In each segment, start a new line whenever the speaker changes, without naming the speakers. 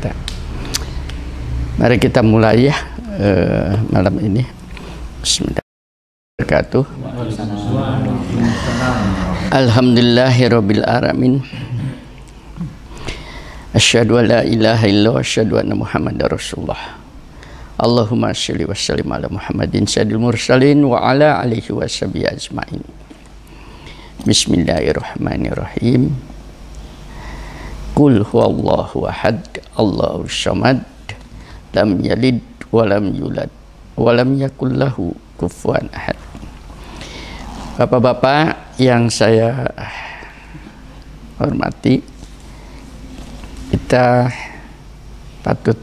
kita. Mari kita mulai ya malam ini. Bismillahirrahmanirrahim. Alhamdulillahirabbil alamin. Asyhadu an la ilaha illallah wa asyhadu anna Muhammadar Rasulullah. Allahumma shalli wa sallim ala Muhammadin sayyidil mursalin wa ala alihi wa sahbihi ajmain. Bismillahirrahmanirrahim. Qul huwallahu ahad, Allahus samad, lam yalid wa lam yulad wa lam yakul lahu kufuwan ahad. Bapak-bapak yang saya hormati, kita patut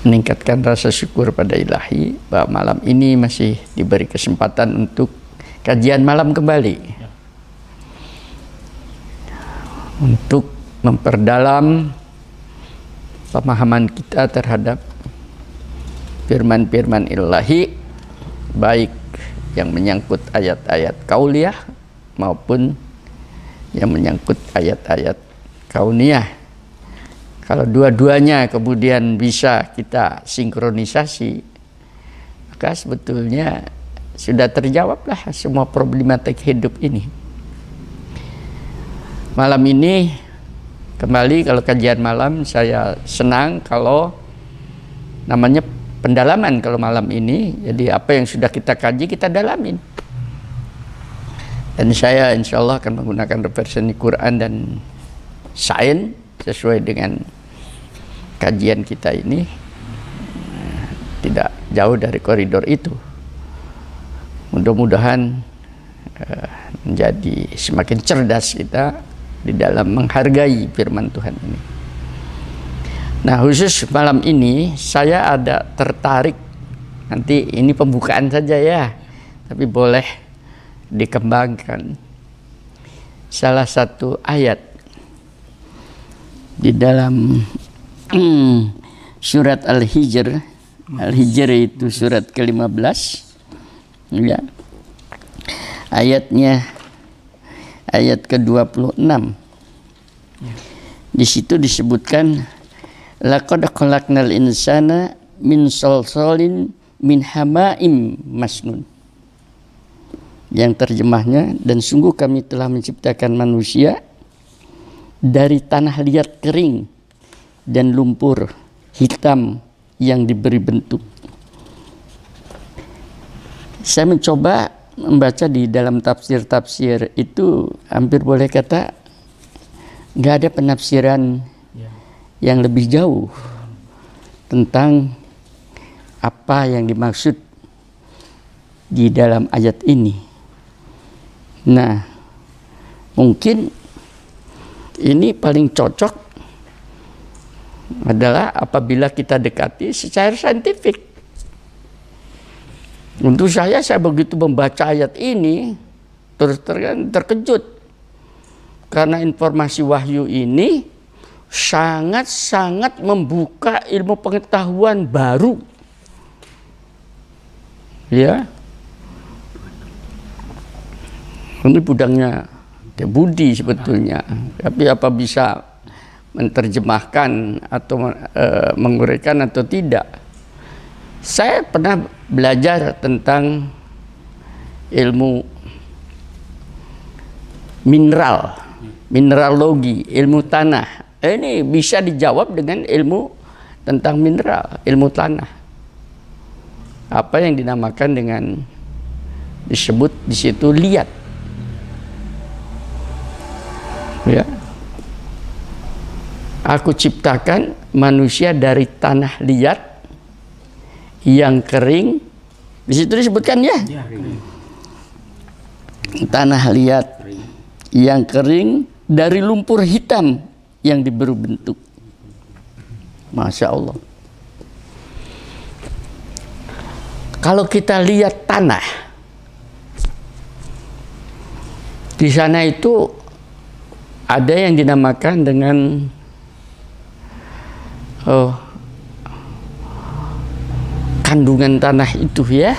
meningkatkan rasa syukur pada Ilahi bahwa malam ini masih diberi kesempatan untuk kajian malam kembali, untuk memperdalam pemahaman kita terhadap firman-firman Ilahi, baik yang menyangkut ayat-ayat kauliyah maupun yang menyangkut ayat-ayat kauniyah. Kalau dua-duanya kemudian bisa kita sinkronisasi, maka sebetulnya sudah terjawablah semua problematik hidup ini. Malam ini kembali, kalau kajian malam saya senang kalau namanya pendalaman kalau malam ini. Jadi apa yang sudah kita kaji kita dalamin. Dan saya insya Allah akan menggunakan referensi Quran dan sains sesuai dengan kajian kita ini, tidak jauh dari koridor itu. Mudah-mudahan menjadi semakin cerdas kita di dalam menghargai firman Tuhan ini. Nah, khusus malam ini saya ada tertarik, nanti ini pembukaan saja ya, tapi boleh dikembangkan salah satu ayat di dalam surat Al-Hijr. Al-Hijr itu surat ke-15 ya. Ayatnya ayat ke-26. Di situ disebutkan laqad khalaqnal insana min salsalin min hama'im masnun. Yang terjemahnya, dan sungguh kami telah menciptakan manusia dari tanah liat kering dan lumpur hitam yang diberi bentuk. Saya mencoba membaca di dalam tafsir-tafsir itu, hampir boleh kata nggak ada penafsiran yang lebih jauh tentang apa yang dimaksud di dalam ayat ini. Nah, mungkin ini paling cocok adalah apabila kita dekati secara saintifik. Untuk saya begitu membaca ayat ini terus terkejut, karena informasi wahyu ini sangat-sangat membuka ilmu pengetahuan baru. Ya, ini budangnya Budi sebetulnya, tapi apa bisa menerjemahkan atau menguraikan atau tidak. Saya pernah belajar tentang ilmu mineral, mineralogi, ilmu tanah. Ini bisa dijawab dengan ilmu tentang mineral, ilmu tanah. Apa yang dinamakan dengan disebut di situ liat. Ya. Aku ciptakan manusia dari tanah liat yang kering. Di situ disebutkan ya. Tanah liat yang kering dari lumpur hitam yang diberi bentuk. Masya Allah. Kalau kita lihat tanah, di sana itu ada yang dinamakan dengan kandungan tanah itu ya.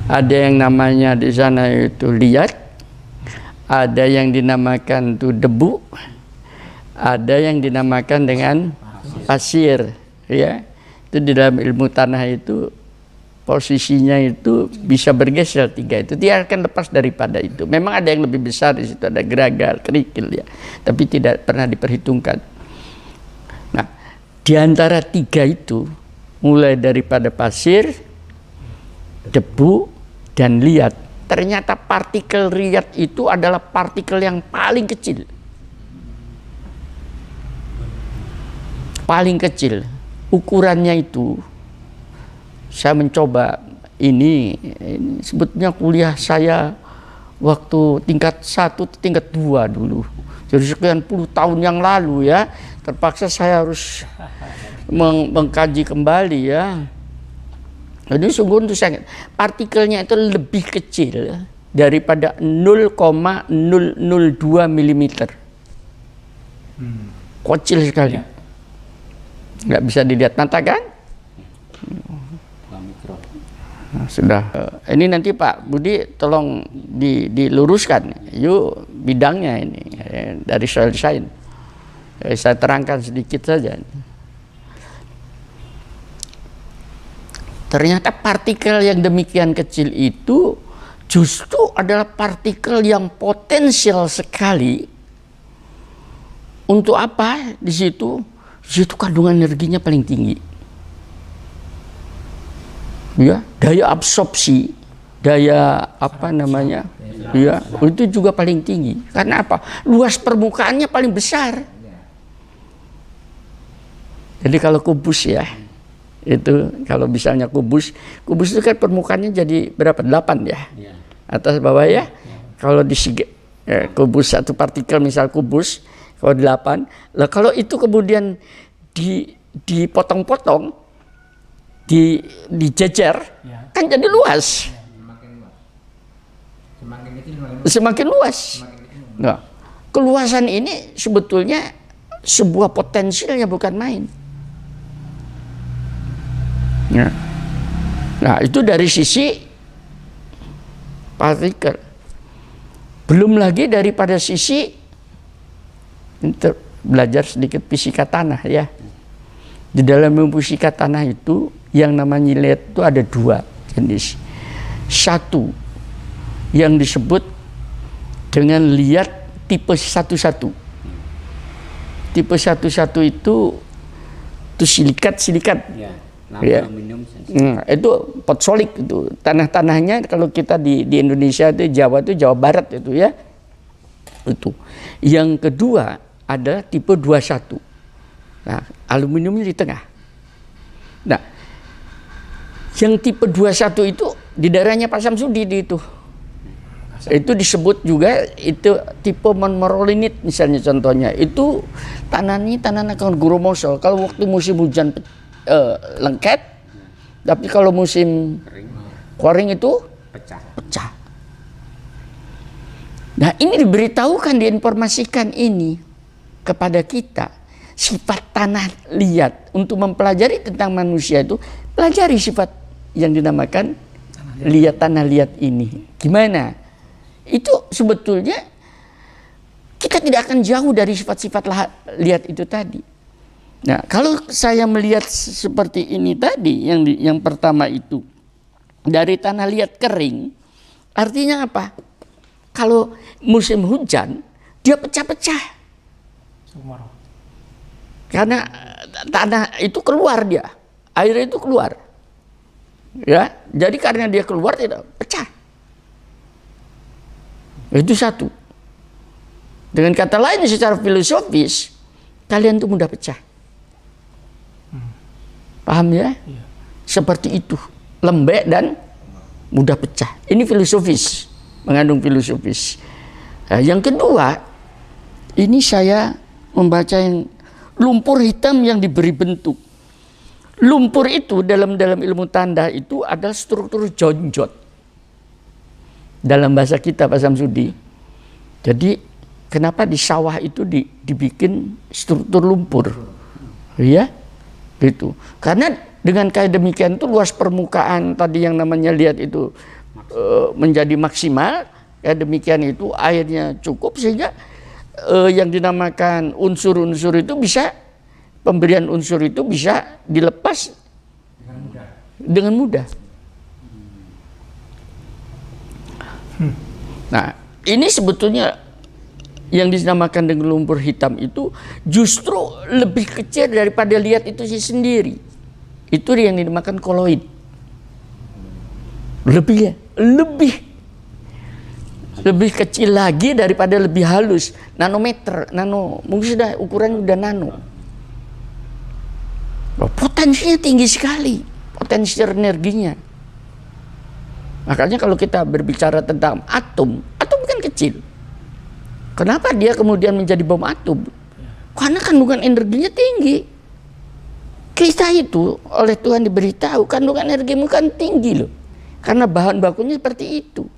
Ada yang namanya di sana itu liat, ada yang dinamakan itu debu, ada yang dinamakan dengan pasir, ya. Itu di dalam ilmu tanah itu posisinya itu bisa bergeser 3 itu. Dia akan lepas daripada itu. Memang ada yang lebih besar di situ, ada geragal, kerikil ya, tapi tidak pernah diperhitungkan. Nah, di antara 3 itu, mulai daripada pasir, debu, dan liat, ternyata partikel liat itu adalah partikel yang paling kecil. Paling kecil. Ukurannya itu, saya mencoba ini sebetulnya kuliah saya waktu tingkat 1, tingkat 2 dulu. Jadi sekian puluh tahun yang lalu ya, terpaksa saya harus mengkaji kembali ya. Jadi sungguh untuk saya, partikelnya itu lebih kecil daripada 0,002 mm. Kecil sekali. Nggak bisa dilihat mata kan? Nah, sudah. Ini nanti Pak Budi tolong diluruskan. Yuk bidangnya ini dari soil science. Saya terangkan sedikit saja. Ternyata partikel yang demikian kecil itu justru adalah partikel yang potensial sekali. Untuk apa di situ? Di situ kandungan energinya paling tinggi. Ya, daya absorpsi, daya apa namanya? Ya, itu juga paling tinggi. Karena apa? Luas permukaannya paling besar. Jadi kalau kubus ya, itu kalau misalnya kubus itu kan permukaannya jadi berapa? 8 ya? Atas bawah ya? Kalau di kubus satu partikel misal kubus, kalau 8, lah kalau itu kemudian dipotong-potong, dijejer, kan jadi luas. Semakin luas. Nah, keluasan ini sebetulnya sebuah potensialnya bukan main. Nah, itu dari sisi partikel. Belum lagi daripada sisi belajar sedikit fisika tanah ya. Di dalam ilmu fisika tanah itu yang namanya liat itu ada 2 jenis. Satu yang disebut dengan liat tipe 11. Tipe 11 itu silikat ya. Itu potsolik itu. Tanah-tanahnya kalau kita di Indonesia itu Jawa Barat itu ya. Itu. Yang kedua adalah tipe 21. Nah, aluminiumnya di tengah. Nah, yang tipe 21 itu di daerahnya Pak Samsudi itu. Itu disebut juga itu tipe monmorolinit misalnya contohnya. Itu tanahnya tanah Guromoso. Kalau waktu musim hujan lengket, tapi kalau musim kering itu pecah. Nah, ini diberitahukan, diinformasikan ini kepada kita sifat tanah liat. Untuk mempelajari tentang manusia itu pelajari sifat yang dinamakan tanah liat ini. Gimana? Itu sebetulnya kita tidak akan jauh dari sifat-sifat liat itu tadi. Nah, kalau saya melihat seperti ini tadi, yang pertama itu dari tanah liat kering, artinya apa? Kalau musim hujan dia pecah-pecah. Karena tanah itu keluar dia, air itu keluar, ya. Jadi karena dia keluar tidak pecah. Itu satu. Dengan kata lain secara filosofis, kalian itu mudah pecah. Paham ya? Seperti itu, lembek dan mudah pecah. Ini filosofis, mengandung filosofis. Nah, yang kedua, ini saya membaca yang lumpur hitam yang diberi bentuk. Lumpur itu dalam ilmu tanda itu adalah struktur jonjot. Dalam bahasa kita Pak Samsudi. Jadi kenapa di sawah itu dibikin struktur lumpur? Ya, gitu. Karena dengan kayak demikian itu luas permukaan tadi yang namanya lihat itu menjadi maksimal. Kayak demikian itu airnya cukup sehingga yang dinamakan unsur-unsur itu bisa pemberian unsur itu bisa dilepas dengan mudah. Nah, ini sebetulnya yang dinamakan dengan lumpur hitam itu justru lebih kecil daripada lihat itu sendiri. Itu yang dinamakan koloid. Lebih kecil lagi daripada lebih halus, nanometer, mungkin sudah ukuran udah nano. Potensinya tinggi sekali, potensi energinya. Makanya kalau kita berbicara tentang atom kan kecil. Kenapa dia kemudian menjadi bom atom? Karena kandungan energinya tinggi. Kita itu oleh Tuhan diberitahu kandungan energimu kan tinggi loh. Karena bahan bakunya seperti itu.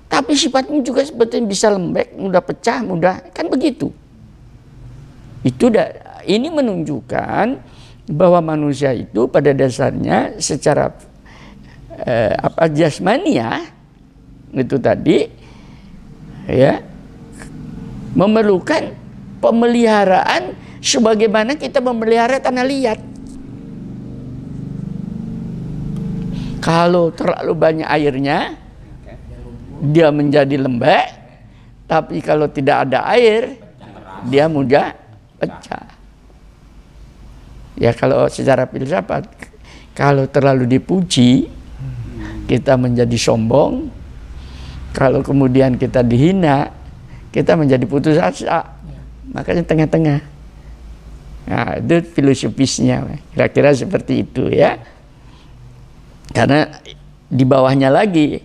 Tapi sifatnya juga sebetulnya bisa lembek, mudah pecah, mudah, kan begitu. Ini menunjukkan bahwa manusia itu pada dasarnya secara jasmania itu tadi ya memerlukan pemeliharaan sebagaimana kita memelihara tanah liat. Kalau terlalu banyak airnya, dia menjadi lembek. Tapi kalau tidak ada air, dia mudah pecah. Ya kalau secara filsafat, kalau terlalu dipuji, kita menjadi sombong. Kalau kemudian kita dihina, kita menjadi putus asa. Makanya tengah-tengah. Nah, itu filosofisnya. Kira-kira seperti itu ya. Karena di bawahnya lagi,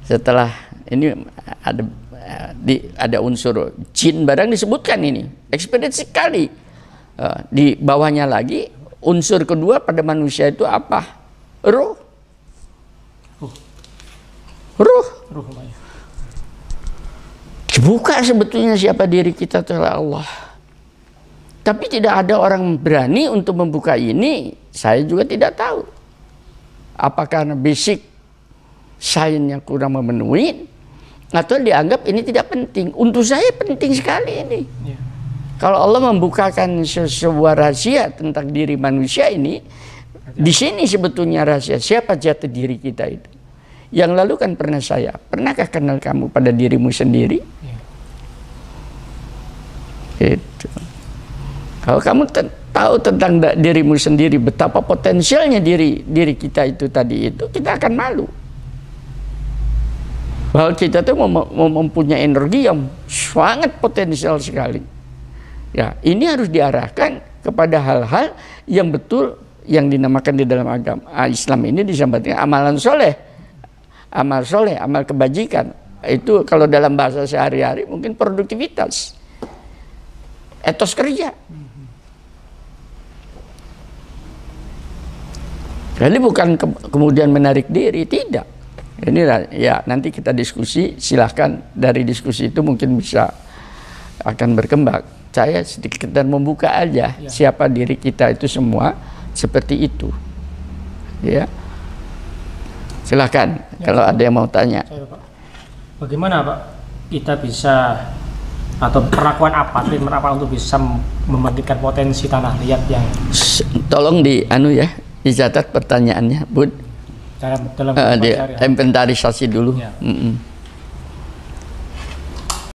setelah ini ada unsur jin barang disebutkan ini. Eksplisit sekali. Di bawahnya lagi, unsur kedua pada manusia itu apa? Ruh. Dibuka sebetulnya siapa diri kita oleh Allah. Tapi tidak ada orang berani untuk membuka ini. Saya juga tidak tahu. Apakah karena basic sainsnya kurang memenuhi, atau dianggap ini tidak penting. Untuk saya penting sekali ini. Ya. Kalau Allah membukakan sebuah rahasia tentang diri manusia ini, di sini sebetulnya rahasia siapa jati diri kita itu. Yang lalu kan pernahkah kenal kamu pada dirimu sendiri? Ya. Itu. Kalau kamu tahu tentang dirimu sendiri, betapa potensialnya diri kita itu tadi itu, kita akan malu. Bahwa kita tuh mempunyai energi yang sangat potensial sekali. Ya, ini harus diarahkan kepada hal-hal yang betul yang dinamakan di dalam agama Islam ini disebutnya amalan soleh, amal kebajikan. Itu kalau dalam bahasa sehari-hari mungkin produktivitas, etos kerja. Jadi bukan kemudian menarik diri, tidak. Ini ya nanti kita diskusi, silahkan dari diskusi itu mungkin bisa akan berkembang. Saya sedikit dan membuka aja ya. Siapa diri kita itu semua seperti itu. Ya. Silahkan ya, kalau ada yang mau tanya.
Bagaimana Pak kita bisa atau perlakuan apa untuk bisa membangkitkan potensi tanah liat yang
tolong dicatat pertanyaannya, Bud.
Dalam
di inventarisasi dulu. Ya.